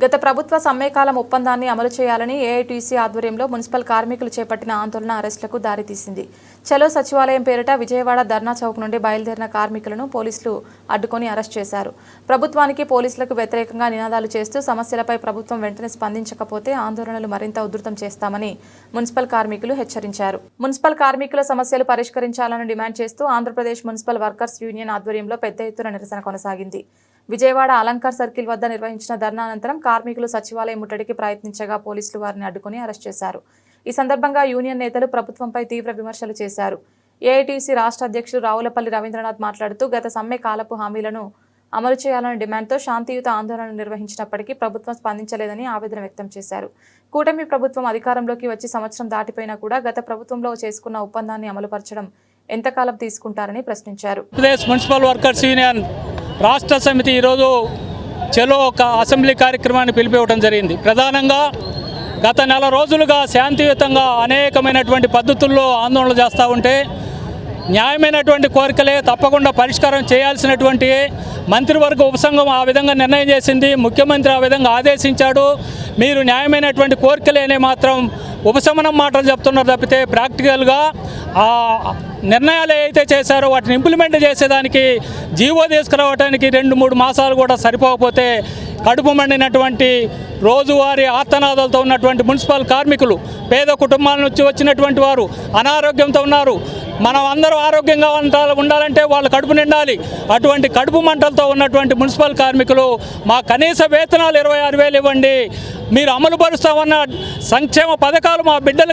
గత ప్రభుత్వ సమ్మెకాలం ఒప్పందాన్ని అమలు చేయాలని ఏఐటీసీ ఆధ్వర్యంలో మున్సిపల్ కార్మికులు చేపట్టిన ఆందోళన అరెస్టులకు దారితీసింది. చలో సచివాలయం పేరిట విజయవాడ ధర్నా చౌక్ నుండి బయలుదేరిన కార్మికులను పోలీసులు అడ్డుకొని అరెస్ట్ చేశారు. ప్రభుత్వానికి పోలీసులకు వ్యతిరేకంగా నినాదాలు చేస్తూ సమస్యలపై ప్రభుత్వం వెంటనే స్పందించకపోతే ఆందోళనలు మరింత ఉధృతం చేస్తామని మున్సిపల్ కార్మికులు హెచ్చరించారు. మున్సిపల్ కార్మికుల సమస్యలు పరిష్కరించాలని డిమాండ్ చేస్తూ ఆంధ్రప్రదేశ్ మున్సిపల్ వర్కర్స్ యూనియన్ ఆధ్వర్యంలో పెద్ద ఎత్తున నిరసన కొనసాగింది. విజయవాడ అలంకార్ సర్కిల్ వద్ద నిర్వహించిన ధర్నా అనంతరం కార్మికులు సచివాలయం ముట్టడికి ప్రయత్నించగా పోలీసులు వారిని అడ్డుకొని అరెస్ట్ చేశారు. ఈ సందర్భంగా యూనియన్ నేతలు ప్రభుత్వంపై తీవ్ర విమర్శలు చేశారు. ఏఐటీసీ రాష్ట్ర అధ్యక్షుడు రావులపల్లి రవీంద్రనాథ్ మాట్లాడుతూ గత సమ్మె కాలపు హామీలను అమలు చేయాలనే డిమాండ్తో శాంతియుత ఆందోళన నిర్వహించినప్పటికీ ప్రభుత్వం స్పందించలేదని ఆవేదన వ్యక్తం చేశారు. కూటమి ప్రభుత్వం అధికారంలోకి వచ్చి సంవత్సరం దాటిపోయినా కూడా గత ప్రభుత్వంలో చేసుకున్న ఒప్పందాన్ని అమలుపరచడం ఎంతకాలం తీసుకుంటారని ప్రశ్నించారు. మున్సిపల్ వర్కర్స్ యూనియన్ రాష్ట్ర సమితి ఈరోజు చలో ఒక అసెంబ్లీ కార్యక్రమాన్ని పిలిపివ్వడం జరిగింది. ప్రధానంగా గత నెల రోజులుగా శాంతియుతంగా అనేకమైనటువంటి పద్ధతుల్లో ఆందోళనలు చేస్తూ ఉంటే న్యాయమైనటువంటి కోరికలే తప్పకుండా పరిష్కారం చేయాల్సినటువంటి మంత్రివర్గ ఉపసంఘం ఆ విధంగా నిర్ణయం చేసింది. ముఖ్యమంత్రి ఆ విధంగా ఆదేశించాడు. మీరు న్యాయమైనటువంటి కోరికలేనే మాత్రం ఉపశమనం మాటలు చెప్తున్నారు తప్పితే ప్రాక్టికల్గా ఆ నిర్ణయాలు ఏవైతే చేశారో వాటిని ఇంప్లిమెంట్ చేసేదానికి జీవో తీసుకురావడానికి 2-3 మాసాలు కూడా సరిపోకపోతే కడుపు మండినటువంటి రోజువారీ ఆర్తనాదాలతో ఉన్నటువంటి మున్సిపల్ కార్మికులు, పేద కుటుంబాల నుంచి వచ్చినటువంటి వారు అనారోగ్యంతో ఉన్నారు. మనం అందరూ ఆరోగ్యంగా ఉండాలంటే వాళ్ళు కడుపు నిండాలి. అటువంటి కడుపు మంటలతో ఉన్నటువంటి మున్సిపల్ కార్మికులు మా కనీస వేతనాలు 26,000 ఇవ్వండి, మీరు అమలు పరుస్తామన్న సంక్షేమ పథకాలు మా బిడ్డలకు